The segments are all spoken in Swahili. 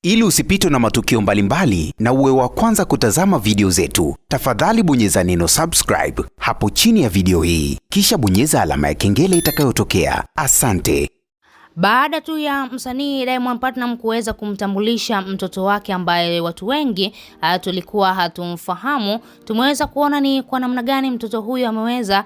Ili usipitwe na matukio mbalimbali na uwe wa kwanza kutazama video zetu, tafadhali bonyeza neno subscribe hapo chini ya video hii, kisha bonyeza alama ya kengele itakayotokea. Asante. Baada tu ya msanii Diamond Platnumz kuweza kumtambulisha mtoto wake ambaye watu wengi tulikuwa hatumfahamu, tumeweza kuona ni kwa namna gani mtoto huyu ameweza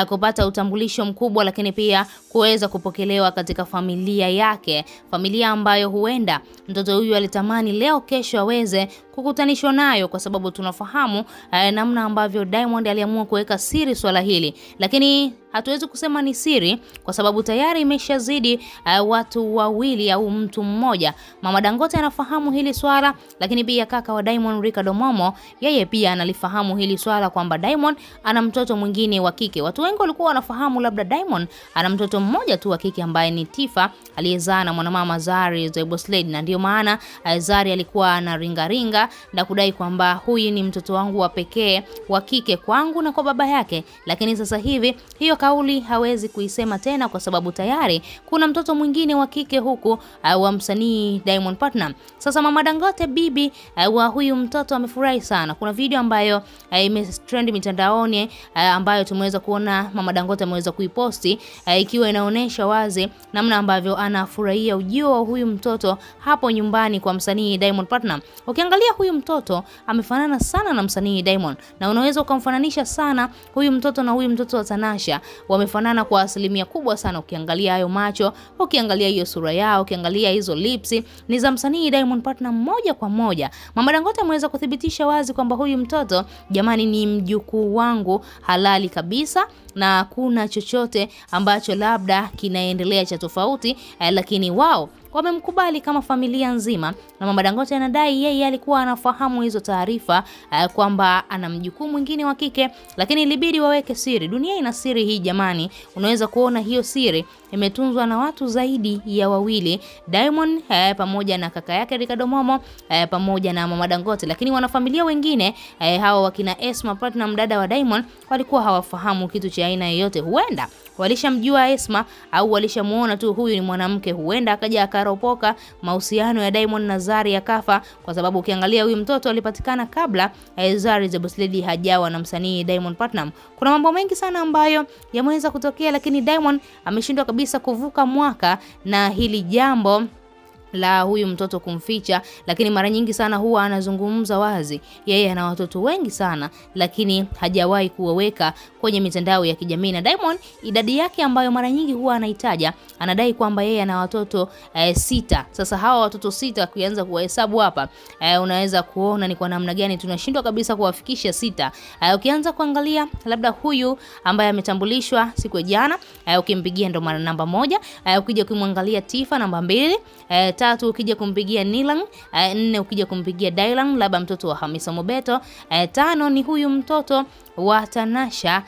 kupata utambulisho mkubwa, lakini pia kuweza kupokelewa katika familia yake, familia ambayo huenda mtoto huyu alitamani leo kesho aweze kukutanishwa nayo, kwa sababu tunafahamu namna ambavyo Diamond aliamua kuweka siri swala hili, lakini hatuwezi kusema ni siri kwa sababu tayari imeshazidi watu wawili au mtu mmoja. Mama Dangote anafahamu hili swala, lakini pia kaka wa Diamond Ricardo Momo, yeye pia analifahamu hili swala kwamba Diamond ana mtoto mwingine wa kike. Watu wengi walikuwa wanafahamu labda Diamond ana mtoto mmoja tu wa kike ambaye ni Tifa, aliyezaa na mwanamama Zari the Boss Lady, na ndio maana Zari alikuwa anaringaringa na kudai kwamba huyu ni mtoto wangu wa pekee wa kike kwangu na kwa baba yake. Lakini sasa hivi hiyo kauli hawezi kuisema tena kwa sababu tayari kuna mtoto mwingine wa kike huku wa msanii Diamond Platnumz. Sasa Mama Dangote bibi wa huyu mtoto amefurahi sana. Kuna video ambayo imetrend mitandaoni ambayo tumeweza kuona Mama Dangote ameweza kuiposti ikiwa inaonesha wazi namna ambavyo anafurahia ujio wa huyu mtoto hapo nyumbani kwa msanii Diamond Platnumz. Ukiangalia huyu mtoto amefanana sana na msanii Diamond, na unaweza ukamfananisha sana huyu mtoto na huyu mtoto wa Tanasha. Wamefanana kwa asilimia kubwa sana. Ukiangalia hayo macho, ukiangalia hiyo sura yao, ukiangalia hizo lips, ni za msanii Diamond Platnumz moja kwa moja. Mama Dangote ameweza kuthibitisha wazi kwamba huyu mtoto, jamani, ni mjukuu wangu halali kabisa, na kuna chochote ambacho labda kinaendelea cha tofauti, lakini wao wamemkubali kama familia nzima. Na Mama Dangote anadai yeye alikuwa anafahamu hizo taarifa kwamba ana mjukuu mwingine wa kike, lakini ilibidi waweke siri. Dunia ina siri hii jamani. Unaweza kuona hiyo siri imetunzwa na watu zaidi ya wawili, Diamond pamoja na kaka yake Ricardo Momo pamoja na Mama Dangote, lakini wanafamilia wengine hao wakina Esma Platnumz, dada wa Diamond, walikuwa hawafahamu kitu cha aina yoyote. Huenda walishamjua Esma au walishamuona tu huyu ni mwanamke, huenda akaja akaropoka mahusiano ya Diamond na Zari yakafa, kwa sababu ukiangalia huyu mtoto alipatikana kabla Zari the Boss Lady hajawa na msanii Diamond Platnumz. Kuna mambo mengi sana ambayo yameweza kutokea, lakini Diamond ameshindwa kabisa kuvuka mwaka na hili jambo la huyu mtoto kumficha, lakini mara nyingi sana huwa anazungumza wazi. Yeye ana watoto wengi sana, lakini hajawahi kuwaweka kwenye mitandao ya kijamii. Na Diamond idadi yake ambayo mara nyingi huwa anaitaja, anadai kwamba yeye ana watoto 6. Sasa hawa watoto 6 kuanza kuwahesabu hapa, unaweza kuona ni kwa namna gani tunashindwa kabisa kuwafikisha 6. Ukianza kuangalia labda huyu ambaye ametambulishwa siku ya jana, ukimpigia ndo mara namba 1, ukija kumwangalia Tifa namba 2, 3 ukija kumpigia Nilang, 4 ukija kumpigia Dylan, labda mtoto wa Hamisa Mobeto, 5 ni huyu mtoto wa Tanasha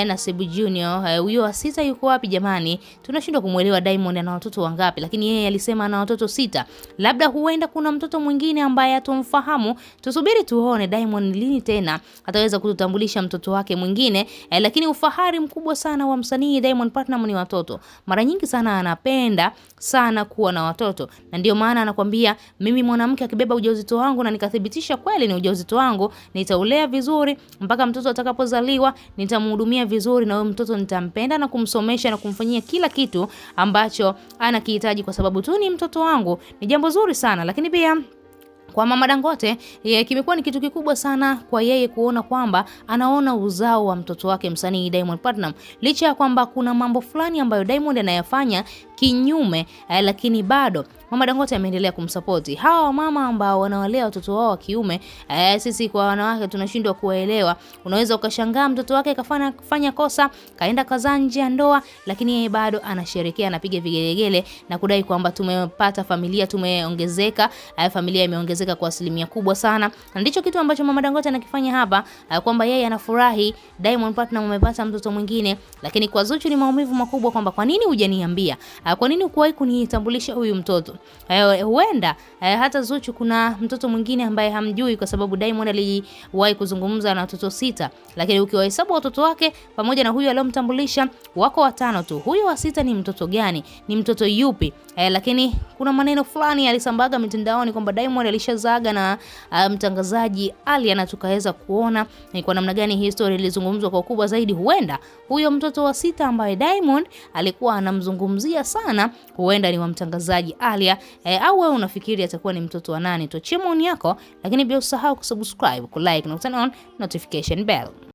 Nasibu Junior. Huyo wa 6 yuko wapi jamani? Tunashindwa kumuelewa Diamond ana watoto wangapi, lakini yeye alisema ana watoto 6. Labda huenda kuna mtoto mwingine ambaye hatumfahamu. Tusubiri tuone Diamond lini tena ataweza kututambulisha mtoto wake mwingine. Lakini ufahari mkubwa sana wa msanii Diamond Platnumz ni watoto. Mara nyingi sana anapenda sana kuwa na watoto, na ndio maana anakuambia mimi mwanamke akibeba ujauzito wangu na nikathibitisha kweli ni ujauzito wangu, nitaulea vizuri mpaka mtoto atakapozaliwa, nitamhudumia vizuri, na huyo mtoto nitampenda na kumsomesha na kumfanyia kila kitu ambacho anakihitaji kwa sababu tu ni mtoto wangu. Ni jambo zuri sana. Lakini pia kwa Mama Dangote kimekuwa ni kitu kikubwa sana kwa yeye kuona kwamba anaona uzao wa mtoto wake msanii Diamond Platnumz, licha ya kwamba kuna mambo fulani ambayo Diamond anayafanya kinyume, lakini bado Mama Dangote ameendelea kumsupport. Hawa mama ambao wanawalea watoto wao wa kiume, sisi kwa wanawake tunashindwa kuwaelewa. Unaweza ukashangaa mtoto wake kafanya kosa, kaenda kazaa nje ya ndoa, lakini yeye bado anasherehekea, anapiga vigelegele na kudai kwamba tumepata familia, tumeongezeka, familia imeongezeka kwa asilimia kubwa sana. Na ndicho kitu ambacho Mama Dangote anakifanya hapa, kwamba yeye anafurahi Diamond Platnumz amepata mtoto mwingine. Lakini kwa Zuchu ni maumivu makubwa kwamba kwa nini hujaniambia? Kwa nini hukuwahi kunitambulisha huyu mtoto? Huenda hata Zuchu kuna mtoto mwingine ambaye hamjui, kwa sababu Diamond aliwahi kuzungumza na watoto 6, lakini ukiwahesabu watoto wake pamoja na huyu aliyomtambulisha wako 5 tu. Huyo wa 6 ni mtoto gani? Ni mtoto yupi? Lakini kuna maneno fulani yalisambaga mitandaoni kwamba Diamond alishazaga na mtangazaji Alia, na tukaweza kuona ni kwa namna gani hii story ilizungumzwa kwa ukubwa zaidi. Huenda huyo mtoto wa 6 ambaye Diamond alikuwa anamzungumzia sana, huenda ni wa mtangazaji Alia. Au wewe unafikiri atakuwa ni mtoto wa nani? Tuachie maoni yako, lakini pia usahau kusubscribe, kulike na turn on notification bell.